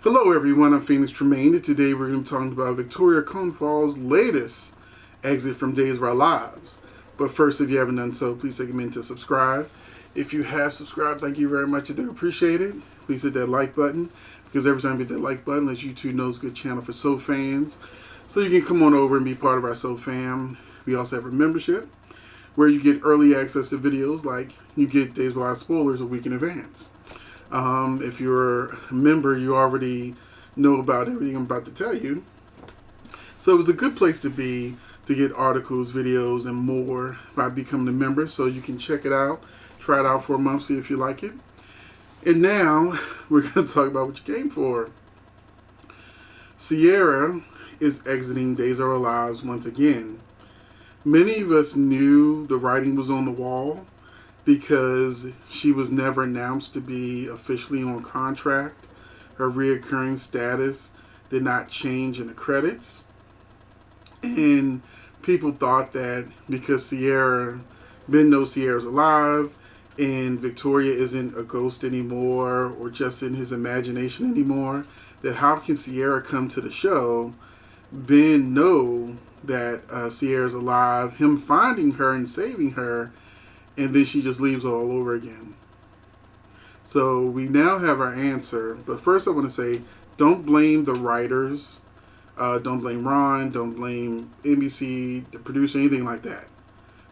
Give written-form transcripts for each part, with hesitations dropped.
Hello everyone, I'm Phoenix Tremayne, and today we're going to be talking about Victoria Konefall's latest exit from Days of Our Lives. But first, if you haven't done so, please take a minute to subscribe. If you have subscribed, thank you very much. I do appreciate it. Please hit that like button, because every time you hit that like button, lets YouTube know it's a good channel for soap fans. So you can come on over and be part of our soap fam. We also have a membership where you get early access to videos, like you get Days of Our Lives spoilers a week in advance. If you're a member, you already know about everything I'm about to tell you. So it's a good place to be to get articles, videos, and more by becoming a member. So you can check it out, try it out for a month, see if you like it. And now we're going to talk about what you came for. Ciara is exiting Days of Our Lives once again. Many of us knew the writing was on the wall, because she was never announced to be officially on contract. Her reoccurring status did not change in the credits. And people thought that because Ben knows Ciara's alive, and Victoria isn't a ghost anymore, or just in his imagination anymore, that how can Ciara come to the show, Ben know that Ciara's alive, him finding her and saving her, and then she just leaves all over again. So we now have our answer. But first I want to say, don't blame the writers. Don't blame Ron. Don't blame NBC, the producer, anything like that.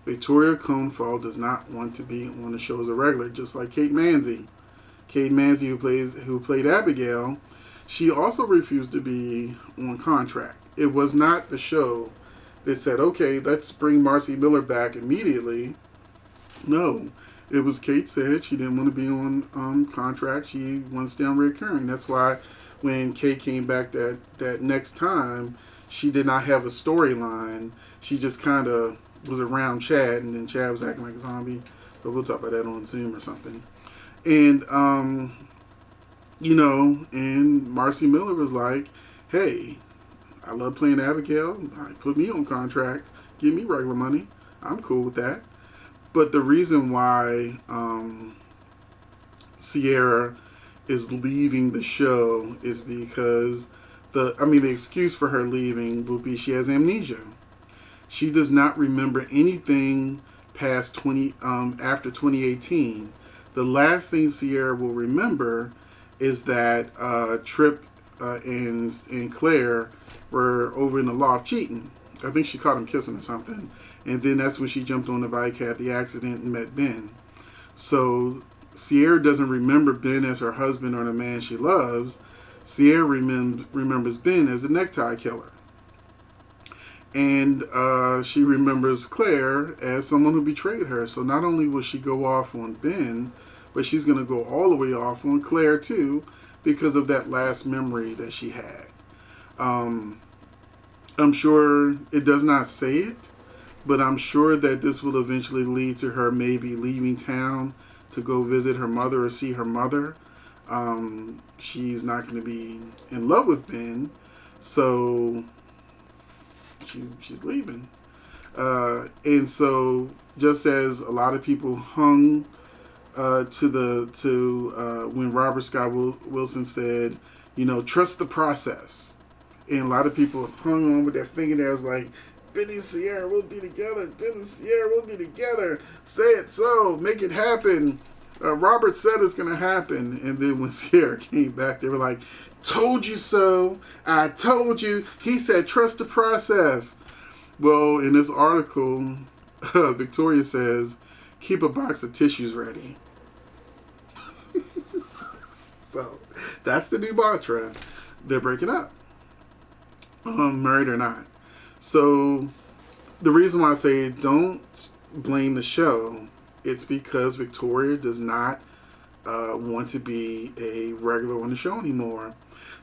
Victoria Konefall does not want to be on the show as a regular, just like Kate Manzi. Kate Manzi, who played Abigail, she also refused to be on contract. It was not the show that said, okay, let's bring Marcy Miller back immediately. No, it was Kate said she didn't want to be on contract. She wants to stay on recurring. That's why when Kate came back that next time, she did not have a storyline. She just kind of was around Chad, and then Chad was acting like a zombie. But we'll talk about that on Zoom or something. And, and Marcy Miller was like, hey, I love playing Abigail. Put me on contract. Give me regular money. I'm cool with that. But the reason why Ciara is leaving the show is because the excuse for her leaving will be she has amnesia. She does not remember anything past after 2018. The last thing Ciara will remember is that Trip and Claire were over in the loft cheating. I think she caught him kissing or something. And then that's when she jumped on the bike, had the accident, and met Ben. So Ciara doesn't remember Ben as her husband or the man she loves. Ciara remembers Ben as a necktie killer. And she remembers Claire as someone who betrayed her. So not only will she go off on Ben, but she's going to go all the way off on Claire too, because of that last memory that she had. I'm sure it does not say it, but I'm sure that this will eventually lead to her maybe leaving town to go visit her mother or see her mother. She's not going to be in love with Ben, so she's leaving. And so just as a lot of people hung to when Robert Scott Wilson said, trust the process. And a lot of people hung on with their fingernails like, Ben and Ciara will be together. Ben and Ciara will be together. Say it so. Make it happen. Robert said it's going to happen. And then when Ciara came back, they were like, told you so. I told you. He said, trust the process. Well, in this article, Victoria says, keep a box of tissues ready. So that's the new mantra. They're breaking up. Married or not. So the reason why I say don't blame the show, it's because Victoria does not want to be a regular on the show anymore.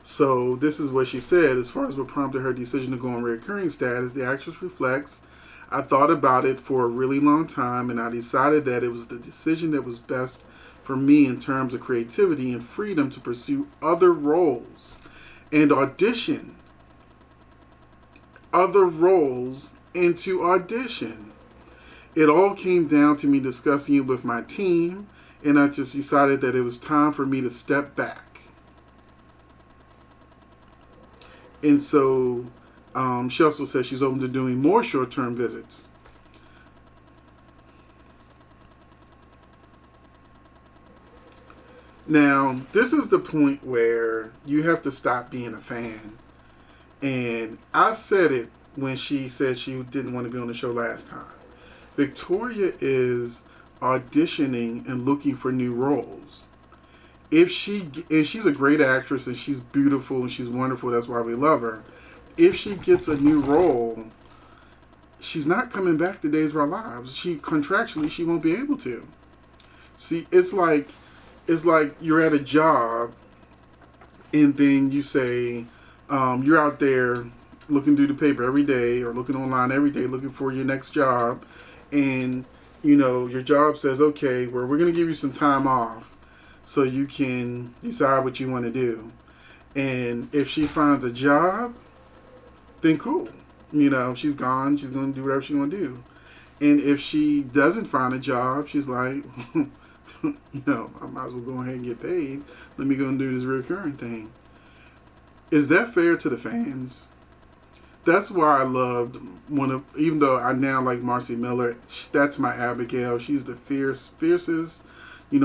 So this is what she said. As far as what prompted her decision to go on recurring status, the actress reflects, I thought about it for a really long time, and I decided that it was the decision that was best for me in terms of creativity and freedom to pursue other roles and audition other roles and to audition. It all came down to me discussing it with my team, and I just decided that it was time for me to step back. And so she also says she's open to doing more short-term visits. Now, this is the point where you have to stop being a fan. And I said it when she said she didn't want to be on the show last time. Victoria is auditioning and looking for new roles. If she and she's a great actress and she's beautiful and she's wonderful, that's why we love her. If she gets a new role, she's not coming back to Days of Our Lives. She contractually she won't be able to. See, it's like you're at a job and then you say you're out there looking through the paper every day or looking online every day looking for your next job, and your job says, okay, well, we're going to give you some time off so you can decide what you want to do. And if she finds a job, then cool. She's gone, she's going to do whatever she want to do. And if she doesn't find a job, she's like, I might as well go ahead and get paid. Let me go and do this recurring thing. Is that fair to the fans? That's why I loved even though I now like Marcy Miller, that's my Abigail. She's the fiercest,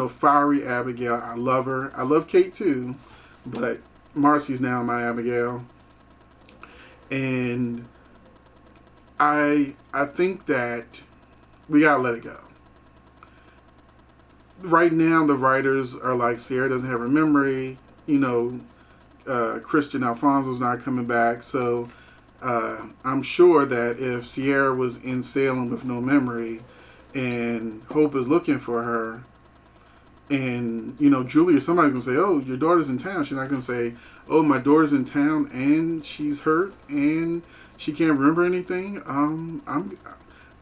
fiery Abigail. I love her. I love Kate too, but Marcy's now my Abigail. And I think that we gotta let it go. Right now, the writers are like, Ciara doesn't have her memory. Christian Alfonso's not coming back, so I'm sure that if Ciara was in Salem with no memory and Hope is looking for her, and Julie or somebody's gonna say, oh, your daughter's in town, she's not gonna say, oh, my daughter's in town and she's hurt and she can't remember anything.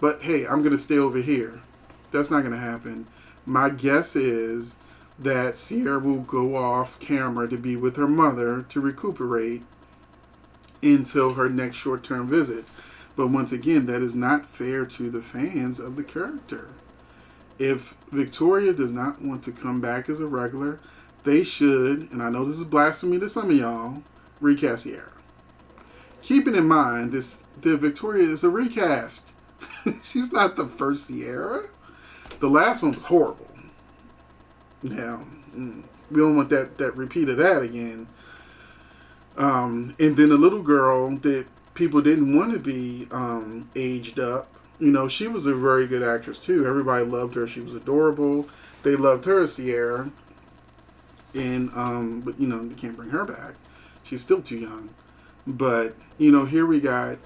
But hey, I'm gonna stay over here. That's not gonna happen. My guess is that Ciara will go off camera to be with her mother to recuperate until her next short-term visit. But once again, that is not fair to the fans of the character. If Victoria does not want to come back as a regular, they should, and I know this is blasphemy to some of y'all, recast Ciara. Keeping in mind that Victoria is a recast. She's not the first Ciara. The last one was horrible. Now, we don't want that repeat of that again. And then the little girl that people didn't want to be aged up. She was a very good actress too. Everybody loved her. She was adorable. They loved her as Ciara. And but they can't bring her back. She's still too young. But here we got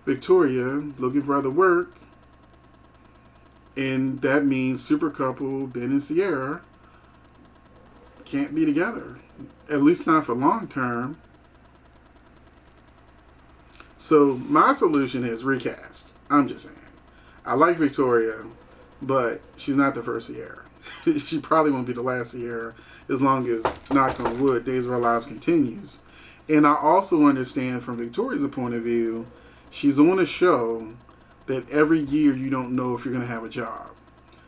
Victoria looking for other work. And that means super couple Ben and Ciara can't be together. At least not for long term. So my solution is recast. I'm just saying. I like Victoria, but she's not the first Ciara. She probably won't be the last Ciara as long as, knock on wood, Days of Our Lives continues. And I also understand from Victoria's point of view, she's on a show that every year you don't know if you're going to have a job.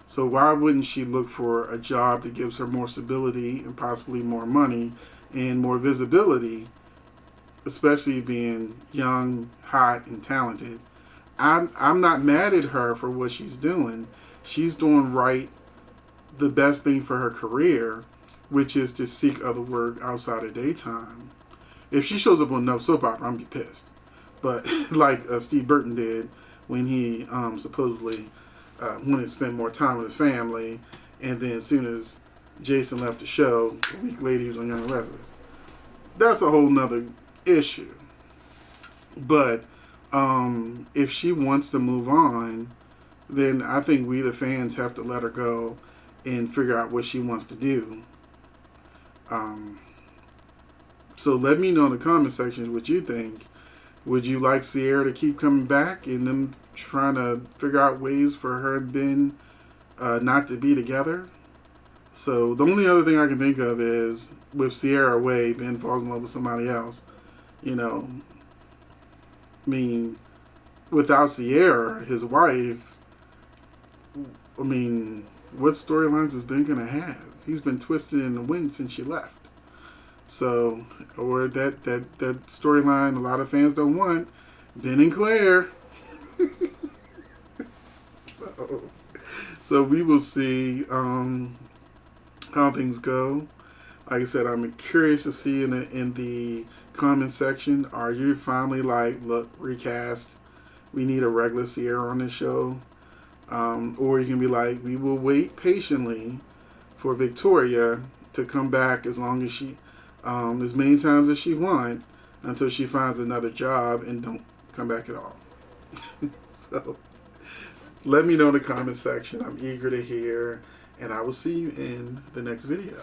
So why wouldn't she look for a job that gives her more stability and possibly more money and more visibility, especially being young, hot, and talented? I'm not mad at her for what she's doing. She's doing right, the best thing for her career, which is to seek other work outside of daytime. If she shows up on no soap opera, I'm going to be pissed. But like Steve Burton did when he supposedly wanted to spend more time with his family, and then as soon as Jason left the show, a week later he was on Young and Restless. That's a whole nother issue. But if she wants to move on, then I think we the fans have to let her go and figure out what she wants to do. So let me know in the comment section what you think. Would you like Ciara to keep coming back and them trying to figure out ways for her and Ben not to be together? So the only other thing I can think of is with Ciara away, Ben falls in love with somebody else. I mean, without Ciara, his wife, what storylines has Ben going to have? He's been twisted in the wind since she left. So, or that storyline a lot of fans don't want, Ben and Claire. so, so we will see how things go. Like I said, I'm curious to see in the comment section. Are you finally like, look, recast? We need a regular Ciara on this show, or you can be like, we will wait patiently for Victoria to come back as long as she, as many times as she wants, until she finds another job and don't come back at all. So let me know in the comment section. I'm eager to hear, and I will see you in the next video.